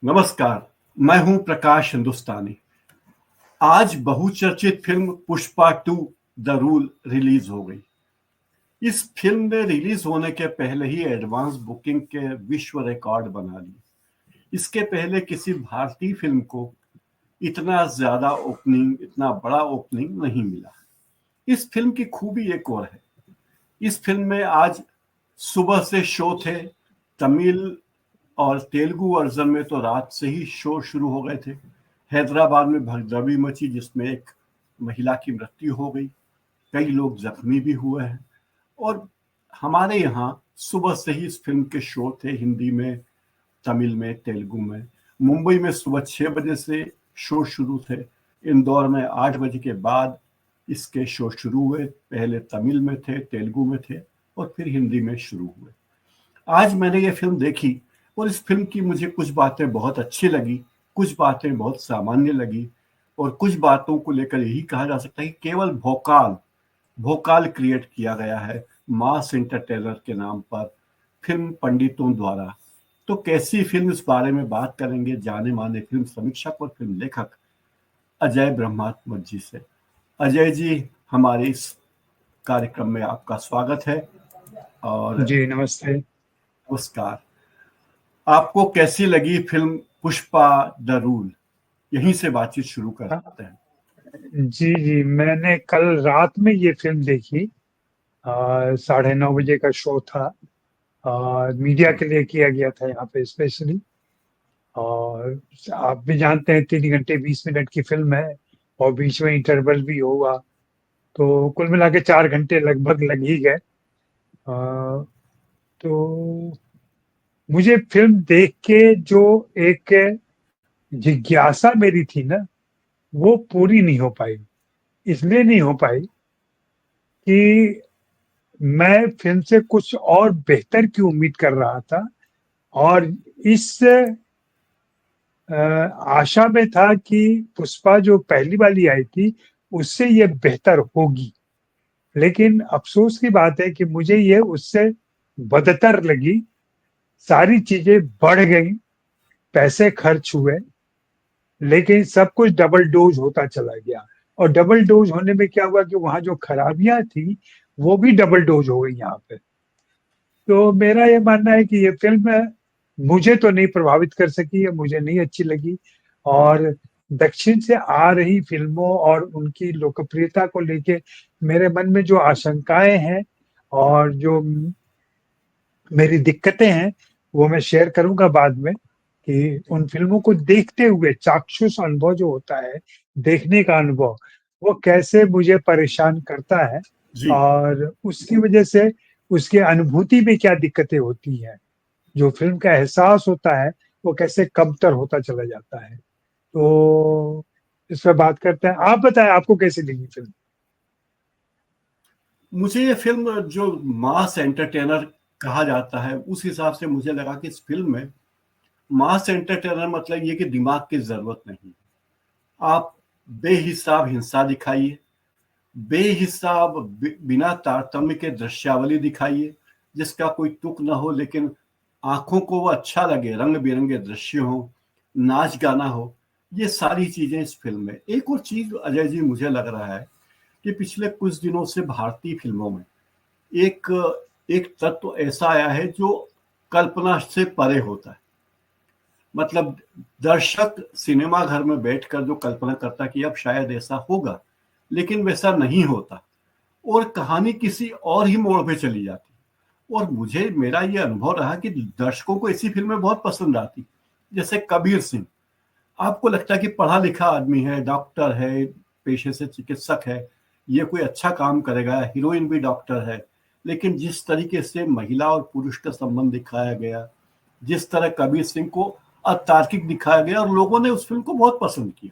नमस्कार। मैं हूं प्रकाश हिंदुस्तानी। आज बहुचर्चित film Pushpa 2 the rule release हो गई। इस फिल्म ने रिलीज होने के पहले ही एडवांस बुकिंग के विश्व रिकॉर्ड बना लिए। इसके पहले किसी भारतीय फिल्म को इतना ज्यादा ओपनिंग, इतना बड़ा ओपनिंग नहीं मिला। इस फिल्म की खूबी एक और है। इस फिल्म में आज सुबह से शो थे। तमिल और तेलुगु वर्जन में तो रात से ही शो शुरू हो गए थे। हैदराबाद में भगदड़ी मची, जिसमें एक महिला की मृत्यु हो गई, कई लोग जख्मी भी हुए हैं। और हमारे यहाँ सुबह से ही इस फिल्म के शो थे, हिंदी में, तमिल में, तेलुगु में। मुंबई में सुबह 6 बजे से शो शुरू थे। इंदौर में 8 बजे के बाद इसके शो शुरू हुए। पहले तमिल में थे, तेलुगु में थे और फिर हिंदी में शुरू हुए। आज मैंने ये फिल्म देखी और इस फिल्म की मुझे कुछ बातें बहुत अच्छी लगी, कुछ बातें बहुत सामान्य लगी और कुछ बातों को लेकर यही कहा जा सकता है कि केवल भोकाल भोकाल क्रिएट किया गया है मास एंटरटेनर के नाम पर फिल्म पंडितों द्वारा। तो कैसी फिल्म, इस बारे में बात करेंगे जाने माने फिल्म समीक्षक और फिल्म लेखक अजय ब्रह्मात्म जी से। अजय जी, हमारे इस कार्यक्रम में आपका स्वागत है। और जी नमस्ते। नमस्कार। आपको कैसी लगी फिल्म पुष्पा द रूल? यहीं से बातचीत शुरू हाँ, करते हैं। जी जी, मैंने कल रात में ये फिल्म देखी। 9:30 बजे का शो था और मीडिया के लिए किया गया था यहाँ पे स्पेशली। और आप भी जानते हैं 3 घंटे 20 मिनट की फिल्म है और बीच में इंटरवल भी होगा, तो कुल मिला के 4 घंटे लगभग लग ही गए। अ, तो मुझे फिल्म देख के जो एक जिज्ञासा मेरी थी ना, वो पूरी नहीं हो पाई। इसलिए नहीं हो पाई कि मैं फ़िल्म से कुछ और बेहतर की उम्मीद कर रहा था और इस आशा में था कि पुष्पा जो पहली वाली आई थी, उससे ये बेहतर होगी। लेकिन अफ़सोस की बात है कि मुझे ये उससे बदतर लगी। सारी चीज़ें बढ़ गईं, पैसे खर्च हुए, लेकिन सब कुछ डबल डोज़ होता चला गया। और डबल डोज़ होने में क्या हुआ कि वहाँ जो खराबियाँ थी, वो भी डबल डोज़ हो गई यहाँ पे। तो मेरा ये मानना है कि ये फ़िल्म मुझे तो नहीं प्रभावित कर सकी, ये मुझे नहीं अच्छी लगी। और दक्षिण से आ रही फ़िल्मों और उनकी लोकप्रियता को लेके मेरे मन में जो आशंकाएँ हैं और जो मेरी दिक्कतें हैं, वो मैं शेयर करूँगा बाद में, कि उन फ़िल्मों को देखते हुए चाक्षुष अनुभव जो होता है, देखने का अनुभव, वो कैसे मुझे परेशान करता है जी। और उसकी वजह से उसकी अनुभूति में क्या दिक्कतें होती हैं। जो फ़िल्म का एहसास होता है, वो कैसे कमतर होता चला जाता है। तो इस पे बात करते हैं। आप बताएँ, आपको कैसी लगी फ़िल्म? मुझे ये फिल्म जो मास एंटरटेनर कहा जाता है, उस हिसाब से मुझे लगा कि इस फिल्म में मास एंटरटेनर मतलब ये कि दिमाग की जरूरत नहीं। आप बेहिसाब हिंसा दिखाइए, बेहिसाब बिना तारतम्य के दृश्यावली दिखाइए, जिसका कोई तुक ना हो लेकिन आंखों को वो अच्छा लगे, रंग बिरंगे दृश्य हो, नाच गाना हो। ये सारी चीजें इस फिल्म में। एक और चीज अजय जी मुझे लग रहा है कि पिछले कुछ दिनों से भारतीय फिल्मों में एक एक तत्व ऐसा आया है जो कल्पना से परे होता है। मतलब दर्शक सिनेमा घर में बैठकर जो कल्पना करता कि अब शायद ऐसा होगा, लेकिन वैसा नहीं होता और कहानी किसी और ही मोड़ पे चली जाती। और मुझे, मेरा ये अनुभव रहा कि दर्शकों को ऐसी फिल्में बहुत पसंद आती। जैसे कबीर सिंह, आपको लगता है कि पढ़ा लिखा आदमी है, डॉक्टर है, पेशे से चिकित्सक है, ये कोई अच्छा काम करेगा, हीरोइन भी डॉक्टर है। लेकिन जिस तरीके से महिला और पुरुष का संबंध दिखाया गया, जिस तरह कबीर सिंह को अतार्किक दिखाया गया, और लोगों ने उस फिल्म को बहुत पसंद किया।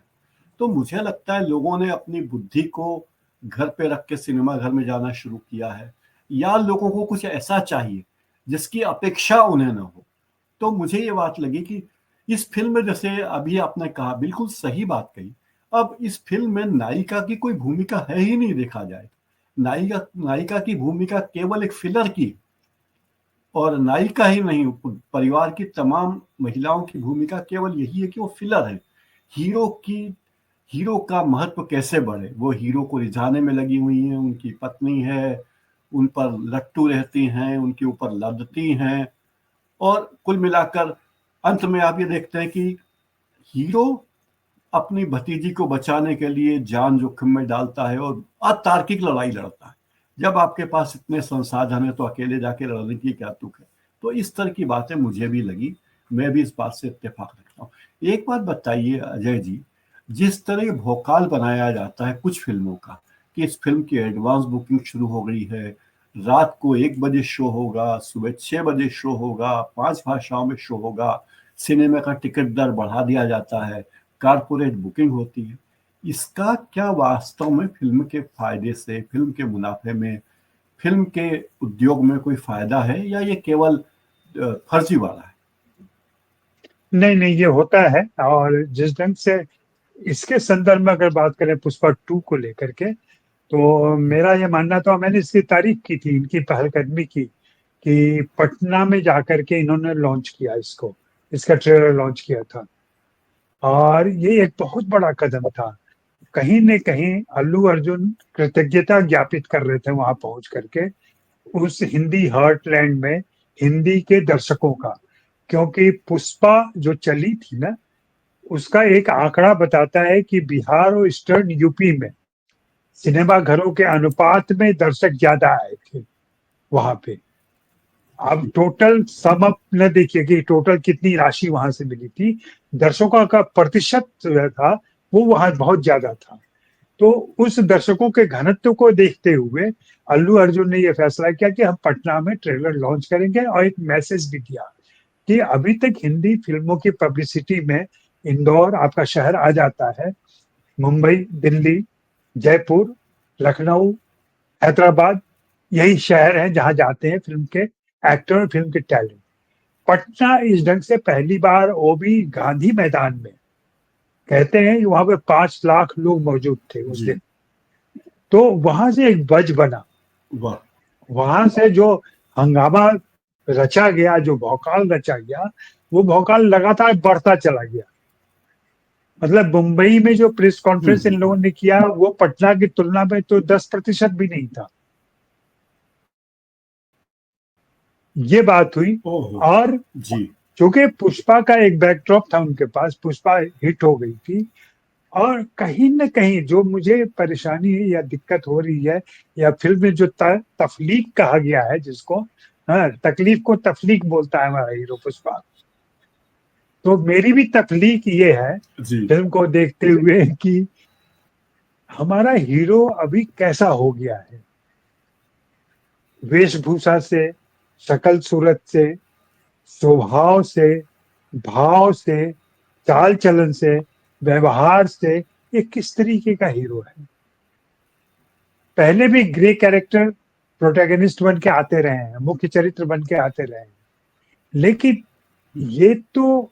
तो मुझे लगता है लोगों ने अपनी बुद्धि को घर पे रख के सिनेमा घर में जाना शुरू किया है, या लोगों को कुछ ऐसा चाहिए जिसकी अपेक्षा उन्हें ना हो। तो मुझे ये बात लगी कि इस फिल्म में, जैसे अभी आपने कहा, बिल्कुल सही बात कही। अब इस फिल्म में नायिका की कोई भूमिका है ही नहीं, देखा जाए। नायिका नायिका की भूमिका केवल एक फिलर की। और नायिका ही नहीं, परिवार की तमाम महिलाओं की भूमिका केवल यही है कि वो फिलर है। हीरो की हीरो का महत्व कैसे बढ़े, वो हीरो को रिझाने में लगी हुई हैं, उनकी पत्नी है, उन पर लट्टू रहती हैं, उनके ऊपर लदती हैं, और कुल मिलाकर अंत में आप ये देखते हैं कि हीरो अपनी भतीजी को बचाने के लिए जान जोखिम में डालता है और अतार्किक लड़ाई लड़ता है। जब आपके पास इतने संसाधन है तो अकेले जाके लड़ने की क्या तुक है। तो इस तरह की बातें मुझे भी लगी, मैं भी इस बात से इत्तेफाक रखता हूँ। एक बात बताइए अजय जी, जिस तरह भोकाल बनाया जाता है कुछ फिल्मों का कि इस फिल्म की एडवांस बुकिंग शुरू हो गई है, रात को 1 बजे शो होगा, सुबह 6 बजे शो होगा, 5 भाषाओं में शो होगा, सिनेमा का टिकट दर बढ़ा दिया जाता है, कारपोरेट बुकिंग होती है, इसका क्या वास्तव में फिल्म के फायदे से, फिल्म के मुनाफे में, फिल्म के उद्योग में कोई फायदा है, या ये केवल फर्जी वाला है? नहीं नहीं, ये होता है। और जिस ढंग से इसके संदर्भ में अगर बात करें पुष्पा 2 को लेकर के, तो मेरा ये मानना था, मैंने इसकी तारीफ की थी, इनकी पहलकदमी की, कि पटना में जाकर के इन्होंने लॉन्च किया इसको, इसका ट्रेलर लॉन्च किया था। और ये एक बहुत बड़ा कदम था। कहीं न कहीं अल्लू अर्जुन कृतज्ञता ज्ञापित कर रहे थे वहां पहुंच करके उस हिंदी हार्टलैंड में हिंदी के दर्शकों का। क्योंकि पुष्पा जो चली थी ना, उसका एक आंकड़ा बताता है कि बिहार और ईस्टर्न यूपी में सिनेमा घरों के अनुपात में दर्शक ज्यादा आए थे वहां पे। अब टोटल सम अप न देखिए कि टोटल कितनी राशि वहां से मिली थी, दर्शकों का प्रतिशत जो था वो वहां बहुत ज्यादा था। तो उस दर्शकों के घनत्व को देखते हुए अल्लू अर्जुन ने यह फैसला किया कि हम पटना में ट्रेलर लॉन्च करेंगे, और एक मैसेज भी दिया कि अभी तक हिंदी फिल्मों की पब्लिसिटी में इंदौर आपका शहर आ जाता है, मुंबई, दिल्ली, जयपुर, लखनऊ, हैदराबाद, यही शहर हैं जहां जाते हैं फिल्म के एक्टर और फिल्म के टैलेंट। पटना इस ढंग से पहली बार, वो भी गांधी मैदान में, कहते हैं कि वहां पे 5 लाख लोग मौजूद थे उस जी। दिन। तो वहां से एक बज बना, वाह। वहां से जो हंगामा रचा गया, जो भौकाल रचा गया, वो भौकाल लगातार बढ़ता चला गया। मतलब मुंबई में जो प्रेस कॉन्फ्रेंस इन लोगों ने किया, वो पटना की तुलना में तो 10% भी नहीं था। ये बात हुई। ओहो। और जी। चूंकि पुष्पा का एक बैकड्रॉप था उनके पास, पुष्पा हिट हो गई थी। और कहीं न कहीं जो मुझे परेशानी है या दिक्कत हो रही है, या फिल्म में जो तफलीक कहा गया है जिसको, हाँ, तकलीफ को तफलीक बोलता है हमारा हीरो पुष्पा। तो मेरी भी तकलीफ ये है जी। फिल्म को देखते हुए कि हमारा हीरो अभी कैसा हो गया है, वेशभूषा से, शक्ल सूरत से, स्वभाव से, भाव से, चाल चलन से, व्यवहार से, ये किस तरीके का हीरो है। पहले भी ग्रे कैरेक्टर प्रोटैगनिस्ट बन के आते रहे हैं, मुख्य चरित्र बन के आते रहे हैं, लेकिन ये तो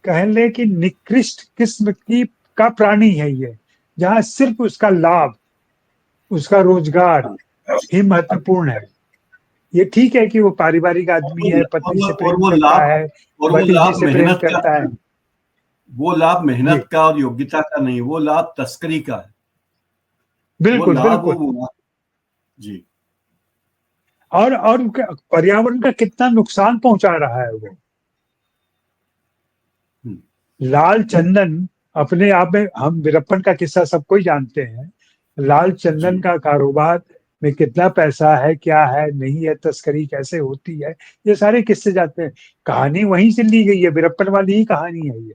कह ले कि निकृष्ट किस्म की का प्राणी है ये, जहां सिर्फ उसका लाभ, उसका रोजगार ही महत्वपूर्ण है। ये ठीक है कि वो पारिवारिक आदमी है, पत्नी से और प्रेम वो करता लाभ है, और वो भतीजी लाभ से प्रेम मेहनत का, करता है। वो लाभ जी, मेहनत का और योग्यता का नहीं, वो लाभ तस्करी का है। वो बिल्कुल लाभ बिल्कुल। जी। और पर्यावरण का कितना नुकसान पहुंचा रहा है वो। हम्म। लाल चंदन अपने आप में, हम वीरप्पन का किस्सा सबको ही जानते हैं, लाल चंदन जी। का कारोबार में कितना पैसा है, क्या है, नहीं है, तस्करी कैसे होती है, ये सारे किस्से जाते हैं। कहानी वहीं से ली गई है, वीरप्पन वाली ही कहानी है ये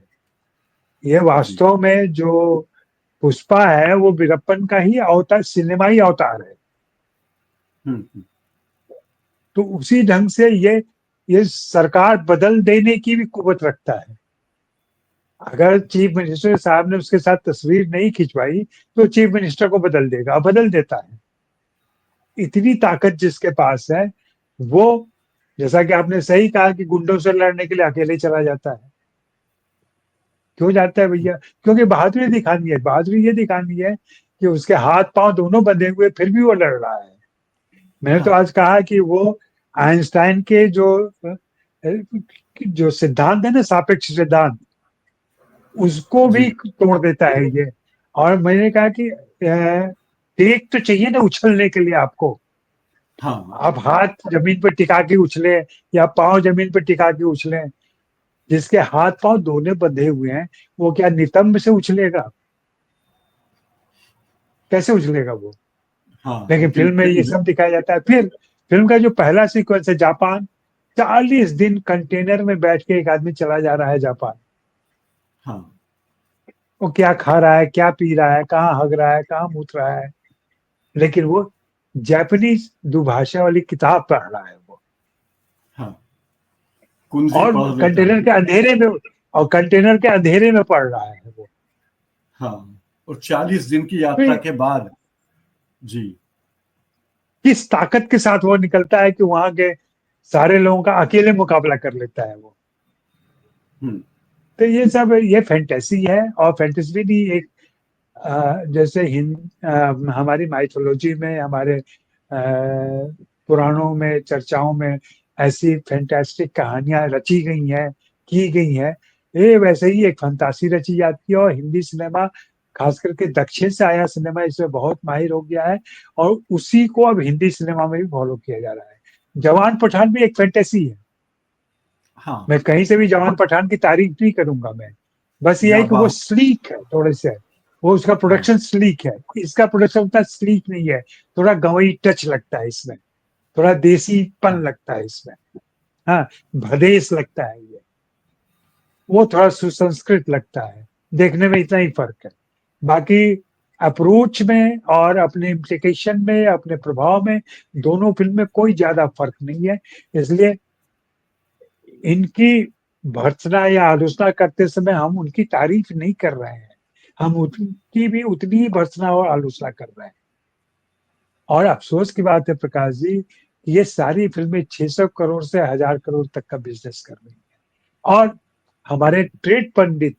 जी। वास्तव में जो पुष्पा है वो वीरप्पन का ही अवतार, सिनेमाई अवतार है। हम्म। तो उसी ढंग से ये सरकार बदल देने की भी कुवत रखता है। अगर चीफ मिनिस्टर साहब ने उसके साथ तस्वीर नहीं खिंचवाई तो चीफ मिनिस्टर को बदल देगा, बदल देता है। इतनी ताकत जिसके पास है वो, जैसा कि आपने सही कहा कि गुंडों से लड़ने के लिए अकेले चला जाता है। क्यों जाता है भैया? क्योंकि बहादुरी दिखानी है। बहादुरी ये दिखानी है कि उसके हाथ पांव दोनों बंधे हुए फिर भी वो लड़ रहा है। मैंने तो हाँ। आज कहा कि वो आइंस्टाइन के जो सिद्धांत है ना, सापेक्ष सिद्धांत, उसको जी भी तोड़ देता है ये। और मैंने कहा कि टेक तो चाहिए ना उछलने के लिए आपको। हाँ आप हाथ जमीन पर टिका के उछले या पांव जमीन पर टिका के उछले, जिसके हाथ पांव दोनों बंधे हुए हैं वो क्या नितंब से उछलेगा? कैसे उछलेगा वो? हाँ, लेकिन लेकिन फिल्म में ये सब दिखाया जाता है। फिर फिल्म का जो पहला सीक्वेंस है, जापान, 40 दिन कंटेनर में बैठ के एक आदमी चला जा रहा है जापान। हाँ वो क्या खा रहा है, क्या पी रहा है, कहाँ हग रहा है, कहाँ मूत रहा है, लेकिन वो जापानीज दुभाषा वाली किताब पढ़ रहा है वो। हाँ, कुंजी और पढ़ लेता है। कंटेनर के अंधेरे में, और कंटेनर के अंधेरे में पढ़ रहा है वो। हाँ, और 40 दिन की तो यात्रा के बाद। जी। किस ताकत के साथ वो निकलता है कि वहां के सारे लोगों का अकेले मुकाबला कर लेता है वो। हम्म। तो ये सब, ये फैंटेसी है। और फैंटेसी भी नहीं, एक जैसे हमारी माइथोलॉजी में, हमारे पुराणों में, चर्चाओं में ऐसी फैंटास्टिक कहानियां रची गई हैं, की गई हैं। ये वैसे ही एक फंतासी रची जाती है। और हिंदी सिनेमा, खास करके दक्षिण से आया सिनेमा, इसमें बहुत माहिर हो गया है। और उसी को अब हिंदी सिनेमा में भी फॉलो किया जा रहा है। जवान पठान भी एक फैंटेसी है। हाँ, मैं कहीं से भी जवान पठान की तारीफ नहीं करूंगा मैं, बस ये है या कि वो बाहु। स्लीक है थोड़े से, वो उसका हाँ प्रोडक्शन स्लीक है। इसका प्रोडक्शन उतना स्लीक नहीं है, थोड़ा गवई टच लगता है इसमें, थोड़ा देसीपन हाँ लगता है इसमें। हाँ, भदेश लगता है ये, वो थोड़ा सुसंस्कृत लगता है। देखने में इतना ही फर्क है। बाकी अप्रोच में और अपने इम्प्लीकेशन में, अपने प्रभाव में, दोनों फिल्म में कोई ज्यादा फर्क नहीं है। इसलिए इनकी भर्त्सना या आलोचना करते समय हम उनकी तारीफ नहीं कर रहे हैं, हम उनकी भी उतनी ही भर्त्सना और आलोचना कर रहे हैं। और अफसोस की बात है प्रकाश जी, कि ये सारी फिल्में 600 करोड़ से 1000 करोड़ तक का बिजनेस कर रही हैं। और हमारे ट्रेड पंडित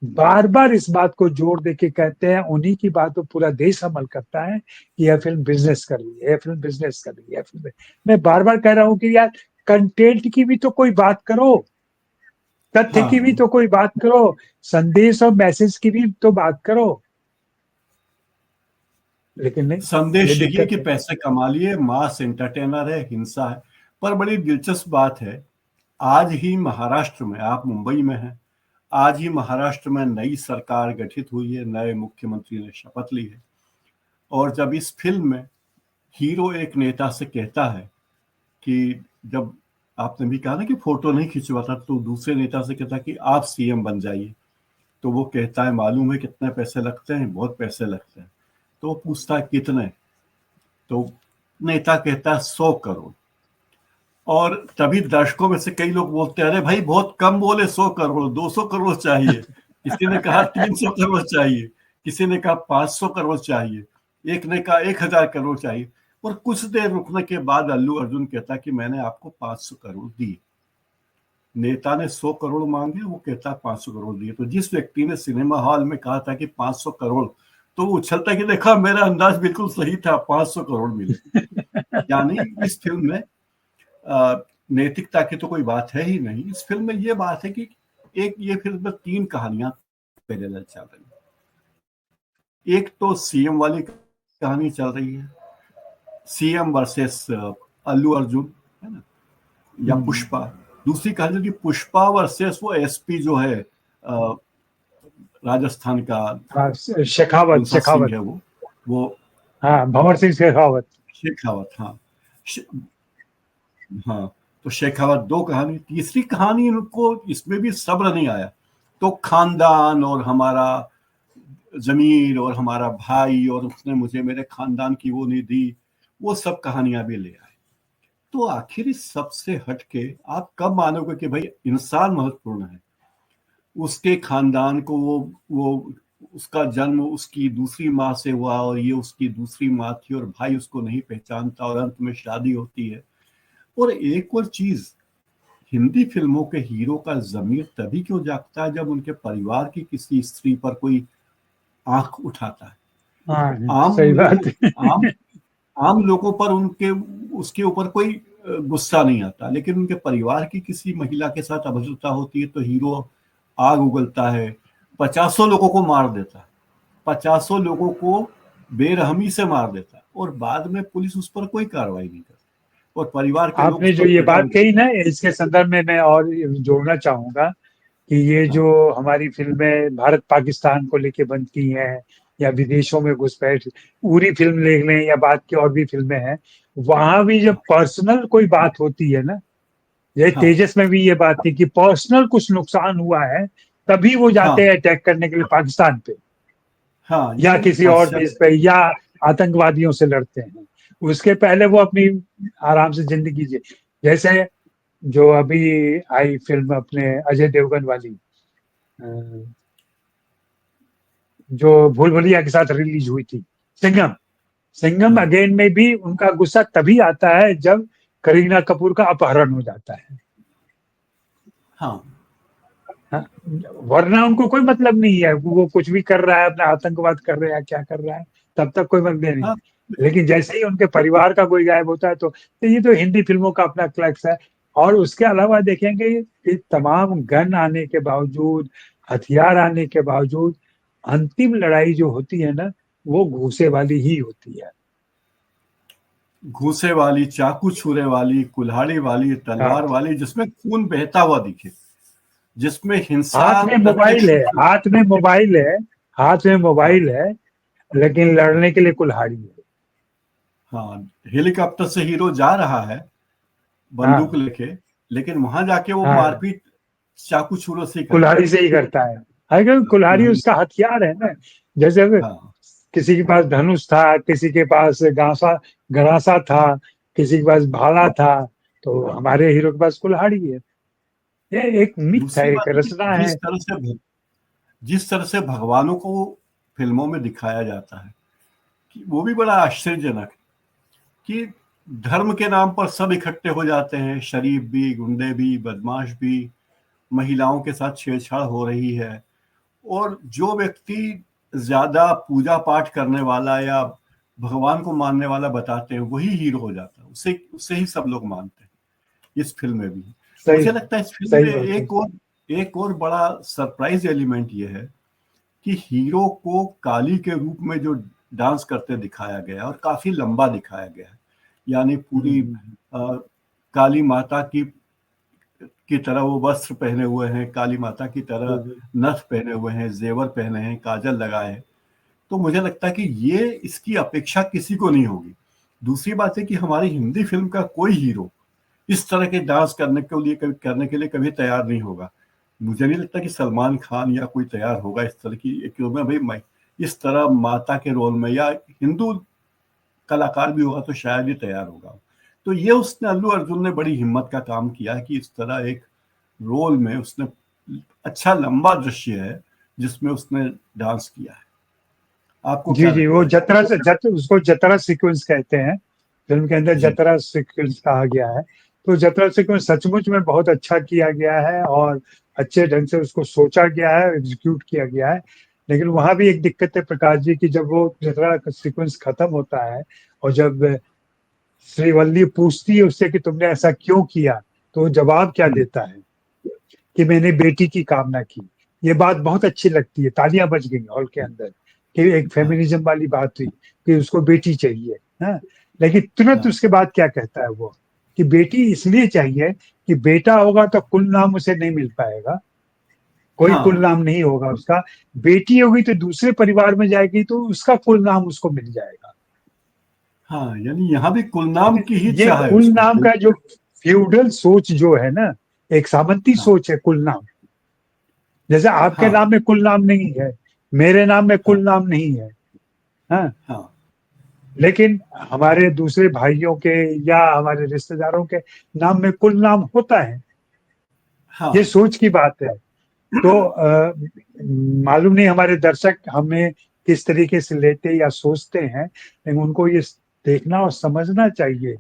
बार बार इस बात को जोर दे के कहते हैं, उन्हीं की बात पर पूरा देश अमल करता है कि यह फिल्म बिजनेस कर रही है, यह फिल्म बिजनेस कर रही है, फिल्म। मैं बार बार कह रहा हूं कि यार, कंटेंट की भी तो कोई बात करो, तथ्य की भी हाँ, तो कोई बात करो, संदेश और मैसेज की भी तो बात करो। लेकिन नहीं, ये संदेश यही है दिक्कत कि है। पैसे कमा लिए, मास एंटरटेनर है, हिंसा है। पर बड़ी दिलचस्प बात है, आज ही महाराष्ट्र में, आप मुंबई में हैं, आज ही महाराष्ट्र में नई सरकार गठित हुई है, नए मुख्यमंत्री ने शपथ ली है। और जब इस फिल्म में हीरो एक नेता से कहता है कि, जब आपने भी कहा ना कि फोटो नहीं खिंचवाता, तो दूसरे नेता से कहता कि आप सीएम बन जाइए। तो वो कहता है, मालूम है कितने पैसे लगते हैं? बहुत पैसे लगते हैं। तो वो पूछता है कितने? तो नेता कहता है 100 करोड़। और तभी दर्शकों में से कई लोग बोलते हैं, अरे भाई बहुत कम बोले, 100 करोड़, 200 करोड़ चाहिए। किसी ने कहा 300 करोड़ चाहिए, किसी ने कहा 500 करोड़ चाहिए, एक ने कहा 1000 करोड़ चाहिए। और कुछ देर रुकने के बाद अल्लू अर्जुन कहता कि मैंने आपको 500 करोड़ दिए। नेता ने 100 करोड़ मांगे, वो कहता 500 करोड़ दिए। तो जिस व्यक्ति ने सिनेमा हॉल में कहा था कि 500 करोड़, तो वो उछलता कि देखा, मेरा अंदाज बिल्कुल सही था, 500 करोड़ मिले। यानी इस फिल्म में नैतिकता की तो कोई बात है ही नहीं। इस फिल्म में ये बात है कि एक, ये फिल्म में 3 कहानियां पैरेलल चल रही है। एक तो सीएम वाली कहानी चल रही है, सीएम वर्सेस अल्लू अर्जुन, है ना, या पुष्पा। दूसरी कहानी की पुष्पा वर्सेस वो एसपी जो है, राजस्थान का, हाँ, कौन शेखावत सा सिंह शेखावत। है वो हाँ, भंवर सिंह शेखावत। शेखावत। हाँ, हाँ। तो शेखावत 2 कहानी। तीसरी कहानी उनको इसमें भी सब्र नहीं आया, तो खानदान और हमारा जमीर और हमारा भाई, और उसने मुझे मेरे खानदान की वो नहीं दी, वो सब कहानियां भी ले आए। तो आखिर इस सबसे हटके आप कब मानोगे कि भाई इंसान महत्वपूर्ण है? उसके खानदान को वो उसका जन्म उसकी दूसरी माँ से हुआ, और ये उसकी दूसरी माँ थी, और भाई उसको नहीं पहचानता, और अंत में शादी होती है। और एक और चीज, हिंदी फिल्मों के हीरो का जमीर तभी क्यों जागता है जब उनके परिवार की किसी स्त्री पर कोई आंख उठाता है। हाँ, आम सही लोगों बात है। आम आम लोगों पर उनके उसके ऊपर कोई गुस्सा नहीं आता, लेकिन उनके परिवार की किसी महिला के साथ अभद्रता होती है तो हीरो आग उगलता है, 50 लोगों को मार देता है, 50 लोगों को बेरहमी से मार देता है, और बाद में पुलिस उस पर कोई कार्रवाई नहीं करती, और परिवार के लोग आपने उस जो पर ये बात प्रताड़ित। कही ना, इसके संदर्भ में मैं और जोड़ना चाहूंगा कि ये हाँ, जो हमारी फिल्में भारत पाकिस्तान को लेके बनती हैं या विदेशों में घुसपैठ, उरी फिल्म ले लें या बात की और भी फिल्में हैं, वहां भी जब हाँ, पर्सनल कोई बात होती है ना, ये हाँ, तेजस में भी ये बात थी कि पर्सनल कुछ नुकसान हुआ है, तभी वो जाते हाँ, हैं अटैक करने के लिए पाकिस्तान पे हाँ, या ये किसी और देश पे या आतंकवादियों से लड़ते हैं। उसके पहले वो अपनी आराम से जिंदगी जी, जैसे जो अभी आई फिल्म अपने अजय देवगन वाली, अ, जो भूल भुलैया के साथ रिलीज हुई थी, सिंघम। सिंघम हाँ, अगेन में भी उनका गुस्सा तभी आता है जब करीना कपूर का अपहरण हो जाता है। हाँ, हाँ, वरना उनको कोई मतलब नहीं है, वो कुछ भी कर रहा है, अपना आतंकवाद कर रहा है, क्या कर रहा है, तब तक कोई मतलब नहीं। हाँ, लेकिन जैसे ही उनके परिवार का कोई गायब होता है तो ये तो हिंदी फिल्मों का अपना क्लैक्स है। और उसके अलावा देखेंगे कि तमाम गन आने के बावजूद, हथियार आने के बावजूद, अंतिम लड़ाई जो होती है ना, वो घूसे वाली ही होती है। घूसे वाली, चाकू छुरे वाली, कुल्हाड़ी वाली, तलवार हाँ, वाली, जिसमें खून बहता हुआ दिखे, जिसमें हिंसा हाथ में मोबाइल प्रत्यक्ष है, रूप से। हाथ में मोबाइल है, हाथ में हाँ, मोबाइल है, लेकिन हाँ, लड़ने के लिए कुल्हाड़ी है। हाँ, हेलीकॉप्टर से हीरो जा रहा है बंदूक हाँ, लेके, लेकिन वहां जाके वो हाँ, मारपीट चाकू छुरों से ही करेगा। कुल्हाड़ी से ही करता है। अगर हाँ, कुल्हाड़ी कुल्हाड़ी उसका से। हथियार है ना, जैसे अगर हाँ, किसी के पास धनुष था, किसी के पास गांसा गरासा था, किसी के पास भाला था, तो हमारे हीरो के पास कुल्हाड़ी है। ये एक मिथ है, दूसरी एक बात है कि रचना है। जिस तरह से भगवानों को फिल्मों में दिखाया जाता है, कि वो भी बड़ा आश्चर्यजनक है कि धर्म के नाम पर सब इकट्ठे हो जाते हैं, शरीफ भी, गुंडे भी, बदमाश भी, महिलाओं के साथ छेड़छाड़ हो रही है, और जो व्यक्ति ज्यादा पूजा पाठ करने वाला या भगवान को मानने वाला बताते हैं वही हीरो हो जाता है, उसे उससे ही सब लोग मानते हैं। इस फिल्म में भी सही मुझे लगता है इस फिल्म सही में बात है। एक और बड़ा सरप्राइज एलिमेंट ये है कि हीरो को काली के रूप में जो डांस करते दिखाया गया है, और काफी लंबा दिखाया गया है, यानी पूरी हम्म, अ, काली माता की तरह वो वस्त्र पहने हुए हैं, काली माता की तरह हम्म, नथ पहने हुए हैं, जेवर पहने हैं, काजल लगाए हैं। तो मुझे लगता है कि ये इसकी अपेक्षा किसी को नहीं होगी। दूसरी बात है कि हमारी हिंदी फिल्म का कोई हीरो इस तरह के डांस करने के लिए कभी तैयार नहीं होगा। मुझे नहीं लगता कि सलमान खान या कोई तैयार होगा इस तरह की एक रोल में, भाई मैं इस तरह माता के रोल में, या हिंदू कलाकार भी होगा तो शायद ही तैयार होगा। तो ये उसने अल्लू अर्जुन ने बड़ी हिम्मत का काम किया है कि इस तरह एक रोल में उसने अच्छा लंबा दृश्य है जिसमें उसने डांस किया है। आपको जी क्या जी, वो लगता है? उसको जतरा सीक्वेंस कहते हैं। फिल्म के अंदर जी, जतरा सीक्वेंस कहा गया है। तो जतरा सीक्वेंस सचमुच में बहुत अच्छा किया गया है और अच्छे ढंग से उसको सोचा गया है, एग्जीक्यूट किया गया है। लेकिन वहां भी एक दिक्कत है प्रकाश जी की, जब वो जतरा सीक्वेंस खत्म होता है और जब श्रीवल्ली पूछती है उससे कि तुमने ऐसा क्यों किया, तो वो जवाब क्या देता है कि मैंने बेटी की कामना की। ये बात बहुत अच्छी लगती है, तालियां बज गई हॉल के अंदर कि एक हाँ, फेमिनिज्म वाली बात हुई कि उसको बेटी चाहिए। हाँ, लेकिन तुरंत हाँ, उसके बाद क्या कहता है वो कि बेटी इसलिए चाहिए कि बेटा होगा तो कुल नाम उसे नहीं मिल पाएगा, कोई कुल हाँ, नाम नहीं होगा उसका। बेटी होगी तो दूसरे परिवार में जाएगी तो उसका कुल नाम उसको मिल जाएगा। हाँ, यानी यहाँ भी कुलनाम की ही ये चाह है कुल उसको। नाम का जो फ्यूडल सोच जो है ना, एक सामंती हाँ, सोच है कुल नाम। जैसे आपके हाँ, नाम में कुल नाम नहीं है, मेरे नाम में हाँ, कुल नाम नहीं है। हाँ, हाँ, लेकिन हमारे दूसरे भाइयों के या हमारे रिश्तेदारों के नाम में कुल नाम होता है। ये हाँ, सोच की बात है। तो मालूम नहीं हमारे दर्शक हमें किस तरीके से लेते या सोचते हैं, लेकिन उनको ये देखना और समझना चाहिए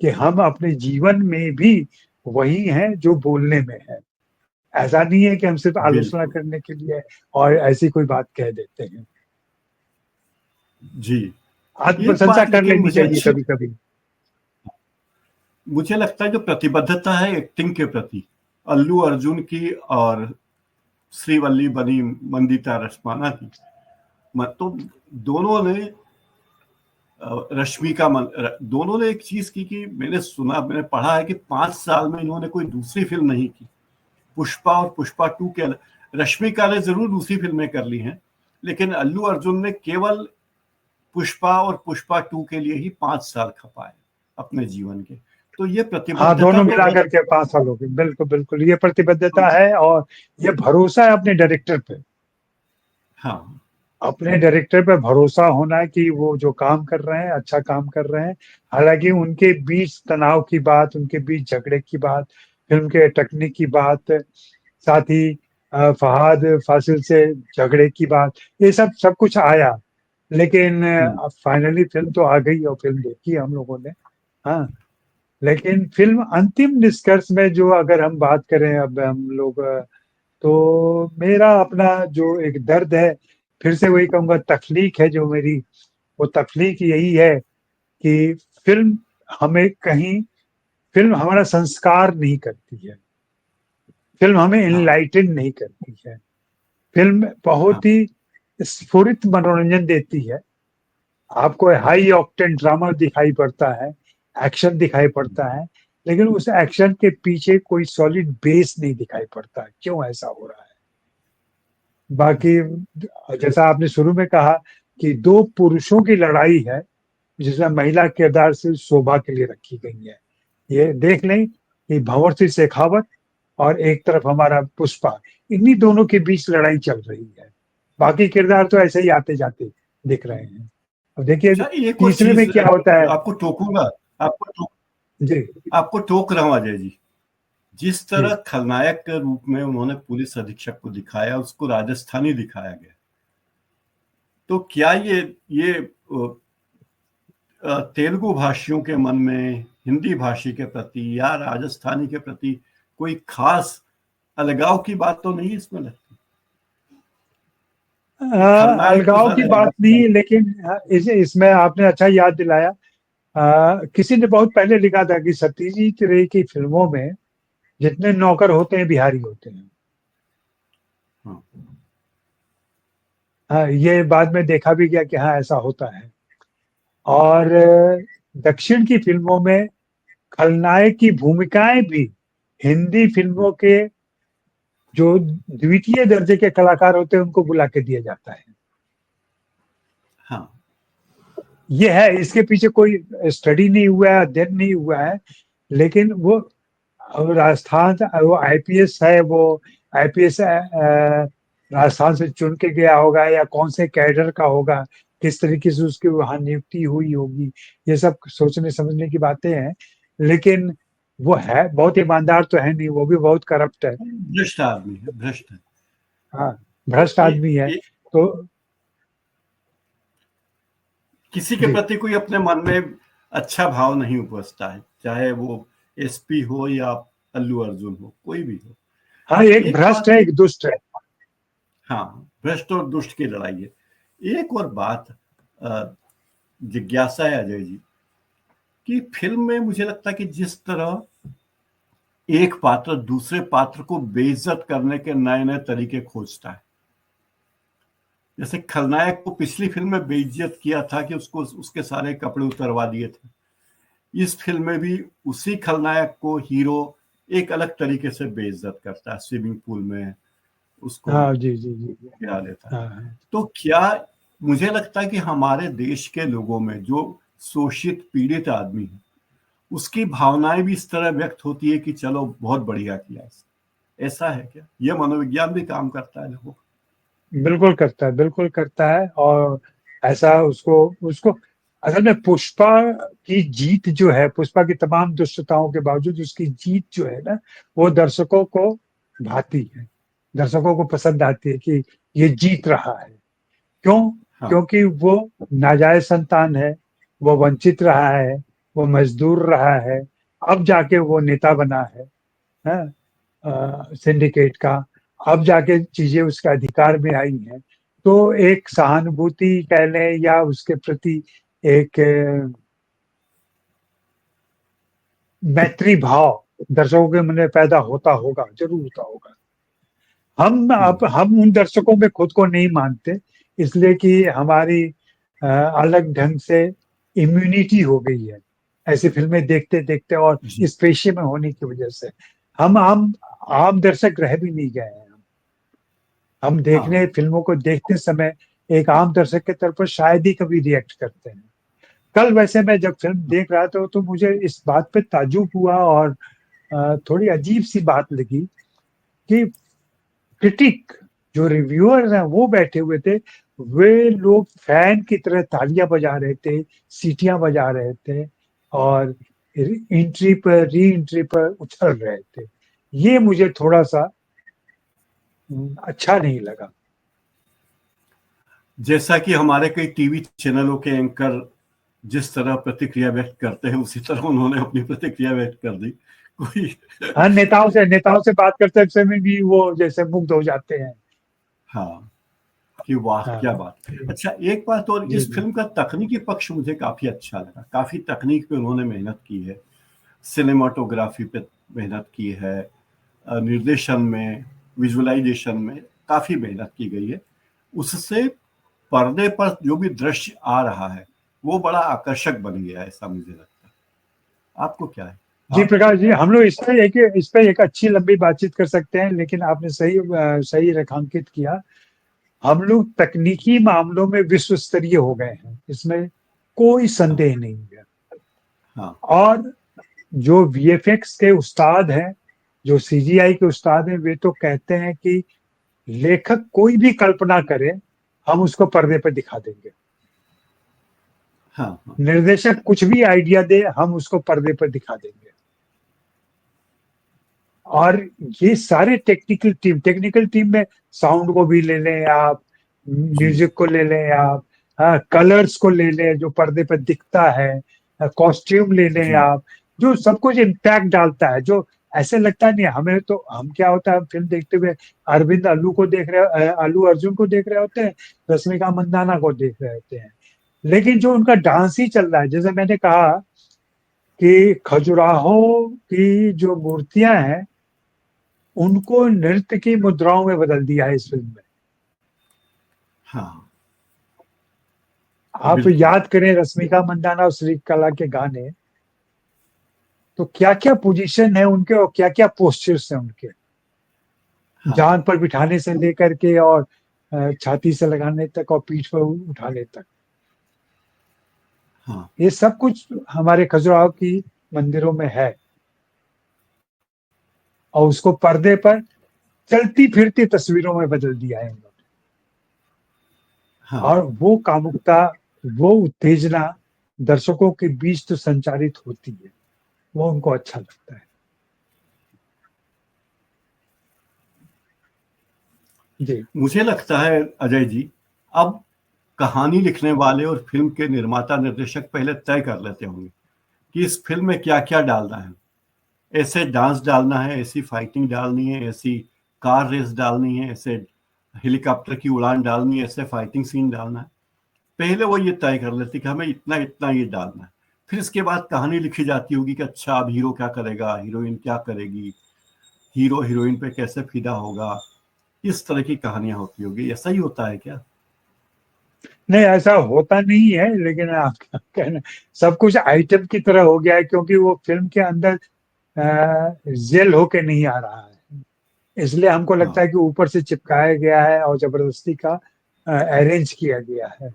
कि हम अपने जीवन में भी वही हैं जो बोलने में है। ऐसा नहीं है कि हम सिर्फ आलोचना बिल्कुल। करने के लिए और ऐसी कोई बात कह देते हैं। जी, आत्म एक प्रशंसा बात कर लेकिन लेनी मुझे चाहिए अच्छी कभी कभी। मुझे लगता है जो प्रतिबद्धता है एक्टिंग के प्रति, अल्लू अर्जुन की और श्रीवल्ली बनी मंदिता रश्माना की, तो दोनों ने रश्मिका दोनों ने एक चीज की कि मैंने पढ़ा है कि 5 साल में इन्होंने कोई दूसरी फिल्म नहीं की। पुष्पा और पुष्पा 2 के रश्मिका ने जरूर दूसरी फिल्में कर ली हैं, लेकिन अल्लू अर्जुन ने केवल पुष्पा और पुष्पा 2 के लिए ही 5 साल खपाए अपने जीवन के। तो ये हाँ, प्रतिबद्धता दोनों तो है। मिलाकर के 5 साल हो गए। बिल्कुल बिल्कुल, ये प्रतिबद्धता है और ये भरोसा है अपने डायरेक्टर पे। हाँ, अपने डायरेक्टर पे भरोसा होना है कि वो जो काम कर रहे हैं अच्छा काम कर रहे हैं। हालांकि उनके बीच तनाव की बात, उनके बीच झगड़े की बात, फिल्म के टेक्निक की बात, साथ ही फहाद फासिल से झगड़े की बात, ये सब सब कुछ आया। लेकिन अब फाइनली फिल्म तो आ गई और फिल्म देखी हम लोगों ने। हाँ, लेकिन फिल्म अंतिम निष्कर्ष में जो अगर हम बात करें अब हम लोग, तो मेरा अपना जो एक दर्द है, फिर से वही कहूंगा, तकलीफ है जो मेरी, वो तकलीफ यही है कि फिल्म हमें कहीं, फिल्म हमारा संस्कार नहीं करती है, फिल्म हमें हाँ, इनलाइटन नहीं करती है। फिल्म हाँ, बहुत ही स्फुरित मनोरंजन देती है। आपको हाई ऑक्टेन ड्रामा दिखाई पड़ता है, एक्शन दिखाई पड़ता है, लेकिन उस एक्शन के पीछे कोई सॉलिड बेस नहीं दिखाई पड़ता है। क्यों ऐसा हो रहा है? बाकी जैसा आपने शुरू में कहा कि दो पुरुषों की लड़ाई है, जिसमें महिला किरदार से शोभा के लिए रखी गई है। ये देख लें कि भंवर सिंह शेखावत और एक तरफ हमारा पुष्पा, इन्हीं दोनों के बीच लड़ाई चल रही है। बाकी किरदार तो ऐसे ही आते जाते दिख रहे हैं। अब देखिए अच्छा, एक और तीसरे चीज में क्या होता है। आपको टोकूंगा, आपको टोक जी आपको टोक रहा हूं अजय जी। जिस जी। तरह खलनायक के रूप में उन्होंने पुलिस अधीक्षक को दिखाया, उसको राजस्थानी दिखाया गया, तो क्या ये तेलुगु भाषियों के मन में हिंदी भाषी के प्रति या राजस्थानी के प्रति कोई खास अलगाव की बात तो नहीं इसमें लगती कि खलनायक तो अलगाव की सारे बात नहीं, लेकिन इसमें आपने अच्छा याद दिलाया। किसी ने बहुत पहले लिखा था कि सत्यजीत रे की फिल्मों में जितने नौकर होते हैं बिहारी होते हैं। हाँ, हाँ, ये बाद में देखा भी गया कि हाँ ऐसा होता है। और दक्षिण की फिल्मों में खलनायक की भूमिकाएं भी हिंदी फिल्मों के जो द्वितीय दर्जे के कलाकार होते हैं उनको बुला के दिया जाता है। हाँ, ये है, इसके पीछे कोई स्टडी नहीं हुआ है, अध्ययन नहीं हुआ है, लेकिन वो राजस्थान, वो आईपीएस है, वो आईपीएस राजस्थान से चुन के गया होगा या कौन से कैडर का होगा, किस तरीके से उसकी वहां नियुक्ति हुई होगी, ये सब सोचने समझने की बातें हैं। लेकिन वो है बहुत ईमानदार तो है नहीं, वो भी बहुत करप्ट है। भ्रष्ट आदमी है, भ्रष्ट है। हाँ, तो भ्रष्ट आदमी है। तो किसी के जी प्रति कोई अपने मन में अच्छा भाव नहीं उपजता है, चाहे वो एसपी हो या अल्लू अर्जुन हो, कोई भी हो। हाँ, एक एक भ्रष्ट बात, है, एक दुष्ट है। हाँ, भ्रष्ट और दुष्ट की लड़ाई है। एक और बात जिज्ञासा है अजय जी, कि फिल्म में मुझे लगता है कि जिस तरह एक पात्र दूसरे पात्र को बेइज्जत करने के नए नए तरीके खोजता है, जैसे खलनायक को पिछली फिल्म में बेइज्जत किया था कि उसको उसके सारे कपड़े उतरवा दिए थे, इस फिल्म में भी उसी खलनायक को हीरो एक अलग तरीके से बेइज्जत करता है, स्विमिंग पूल में उसको हाँ जी जी जी जी। गिरा देता है। हाँ हाँ। तो क्या, मुझे लगता है कि हमारे देश के लोगों में जो शोषित पीड़ित आदमी है, उसकी भावनाएं भी इस तरह व्यक्त होती है कि चलो बहुत बढ़िया किया। ऐसा है क्या? ये मनोविज्ञान भी काम करता है लोगों का? बिल्कुल करता है, बिल्कुल करता है। और ऐसा उसको उसको असल में पुष्पा की जीत जो है, पुष्पा की तमाम दुष्टताओं के बावजूद उसकी जीत जो है ना, वो दर्शकों को भाती है, दर्शकों को पसंद आती है कि ये जीत रहा है। क्यों? हाँ, क्योंकि वो नाजायज संतान है, वो वंचित रहा है, वो मजदूर रहा है, अब जाके वो नेता बना है सिंडिकेट का, अब जाके चीजें उसके अधिकार में आई हैं। तो एक सहानुभूति कह लें या उसके प्रति एक मैत्री भाव दर्शकों के मन में पैदा होता होगा, जरूर होता होगा। हम उन दर्शकों में खुद को नहीं मानते, इसलिए कि हमारी अलग ढंग से इम्यूनिटी हो गई है ऐसी फिल्में देखते देखते, और जी, इस पेशे में होने की वजह से हम आम दर्शक रह भी नहीं गए हैं। हम देखने हाँ, फिल्मों को देखते समय एक आम दर्शक के तौर पर शायद ही कभी रिएक्ट करते हैं। कल वैसे मैं जब फिल्म देख रहा था तो मुझे इस बात पे ताज्जुब हुआ और थोड़ी अजीब सी बात लगी कि क्रिटिक जो रिव्यूअर्स हैं वो बैठे हुए थे, वे लोग फैन की तरह तालियां बजा रहे थे, सीटियां बजा रहे थे और एंट्री पर री एंट्री पर उछल रहे थे। ये मुझे थोड़ा सा अच्छा नहीं लगा। जैसा कि हमारे कई टीवी चैनलों के एंकर जिस तरह प्रतिक्रिया व्यक्त करते हैं, उसी तरह उन्होंने अपनी प्रतिक्रिया व्यक्त कर दी। कोई हाँ, नेताओं से बात करते समय भी वो जैसे मुग्ध हो जाते हैं। हाँ, कि वाह क्या हाँ, बात। अच्छा, एक बात और, जी इस जी फिल्म का तकनीकी पक्ष मुझे काफी अच्छा लगा। काफी तकनीक पे उन्होंने मेहनत की है, सिनेमाटोग्राफी पे मेहनत की है, निर्देशन में, विजुअलाइजेशन में काफी मेहनत की गई है। उससे पर्दे पर जो भी दृश्य आ रहा है वो बड़ा आकर्षक बन गया है, ऐसा मुझे लगता है। आपको क्या है? जी आप प्रकाश जी, हम लोग इस पे एक अच्छी लंबी बातचीत कर सकते हैं, लेकिन आपने सही रेखांकित किया। हम लोग तकनीकी मामलों में विश्व स्तरीय हो गए हैं, इसमें कोई हाँ, संदेह नहीं है। हाँ, और जो वीएफएक्स के उस्ताद हैं, जो सीजीआई के उस्ताद हैं, वे तो कहते हैं कि लेखक कोई भी कल्पना करे, हम उसको पर्दे पर दिखा देंगे। हाँ, हाँ, निर्देशक कुछ भी आइडिया दे, हम उसको पर्दे पर दिखा देंगे। और ये सारे टेक्निकल टीम में साउंड को भी ले लें आप, जी, म्यूजिक को ले लें आप, हाँ, कलर्स को ले लें जो पर्दे पर दिखता है, कॉस्ट्यूम ले लें जी, आप, जो सब कुछ इम्पैक्ट डालता है, जो ऐसे लगता नहीं हमें। तो हम क्या होता है, हम फिल्म देखते हुए अरविंद अल्लू अर्जुन को देख रहे होते हैं, रश्मिका मंदाना को देख रहे होते हैं, लेकिन जो उनका डांस ही चल रहा है, जैसे मैंने कहा कि खजुराहो की जो मूर्तियां हैं उनको नृत्य की मुद्राओं में बदल दिया है इस फिल्म में। हाँ, आप बिल्कुल, याद करें रश्मिका मंदाना और श्रीकला के गाने, तो क्या क्या पोजीशन है उनके और क्या क्या पोस्चर्स हैं उनके, हाँ, जांग पर बिठाने से लेकर के और छाती से लगाने तक और पीठ पर उठाने तक, हाँ, ये सब कुछ हमारे खजुराहो की मंदिरों में है। और उसको पर्दे पर चलती फिरती तस्वीरों में बदल दिया है इन्होंने। हाँ, और वो कामुकता, वो उत्तेजना दर्शकों के बीच तो संचारित होती है, वो उनको अच्छा लगता है। जी मुझे लगता है अजय जी, अब कहानी लिखने वाले और फिल्म के निर्माता निर्देशक पहले तय कर लेते होंगे कि इस फिल्म में क्या क्या डालना है। ऐसे डांस डालना है, ऐसी फाइटिंग डालनी है, ऐसी कार रेस डालनी है, ऐसे हेलीकॉप्टर की उड़ान डालनी है, ऐसे फाइटिंग सीन डालना है। पहले वो ये तय कर लेते कि हमें इतना इतना ये डालना है। फिर इसके बाद कहानी लिखी जाती होगी कि अच्छा अब हीरो क्या करेगा, हीरोइन क्या करेगी, हीरो हीरोइन पे कैसे फिदा होगा। इस तरह की कहानियां होती होगी। ऐसा ही होता है क्या? नहीं, ऐसा होता नहीं है, लेकिन आपका कहना सब कुछ आइटम की तरह हो गया है, क्योंकि वो फिल्म के अंदर जेल होके नहीं आ रहा है, इसलिए हमको लगता हाँ, है कि ऊपर से चिपकाया गया है और जबरदस्ती का अरेंज किया गया है।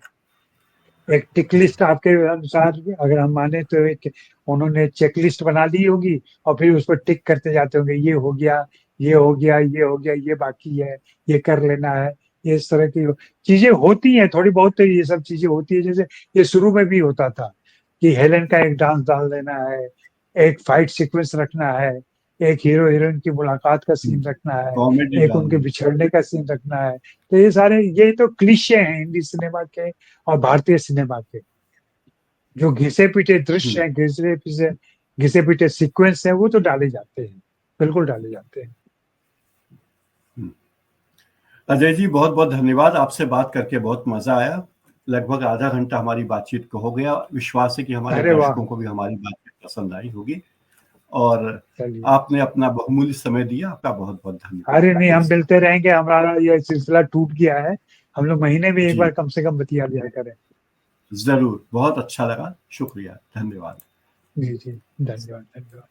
एक टिक लिस्ट आपके अनुसार अगर हम माने तो एक उन्होंने चेक लिस्ट बना ली होगी और फिर उस पर टिक करते जाते होंगे, ये हो गया, ये हो गया, ये हो गया, ये बाकी है, ये कर लेना है। ये इस तरह की चीजें होती हैं, थोड़ी बहुत तो ये सब चीजें होती है। जैसे ये शुरू में भी होता था कि हेलेन का एक डांस डाल देना है, एक फाइट सीक्वेंस रखना है, एक हीरो हीरोइन की मुलाकात का सीन रखना है, कॉमेडी एक उनके डालनी। बिछड़ने का सीन रखना है। तो ये तो क्लिशे हैं हिंदी सिनेमा के और भारतीय सिनेमा के। जो घिसे पिटे दृश्य हम्म, हैं, घिसे पिटे सीक्वेंस हैं, वो तो डाले जाते हैं, बिल्कुल डाले जाते हैं। हम्म। अजय जी, बहुत बहुत धन्यवाद। आपसे बात करके बहुत मजा आया। लगभग आधा घंटा हमारी बातचीत को हो गया। विश्वास है कि हमारे अरे वाह। दर्शकों को भी हमारी बातचीत पसंद आई होगी। और चलिए, आपने अपना बहुमूल्य समय दिया, आपका बहुत बहुत धन्यवाद। अरे नहीं, हम मिलते रहेंगे, हमारा ये सिलसिला टूट गया है, हम लोग महीने में एक जी बार कम से कम बतिया लिया करें। जरूर, बहुत अच्छा लगा, शुक्रिया, धन्यवाद। जी जी, धन्यवाद धन्यवाद।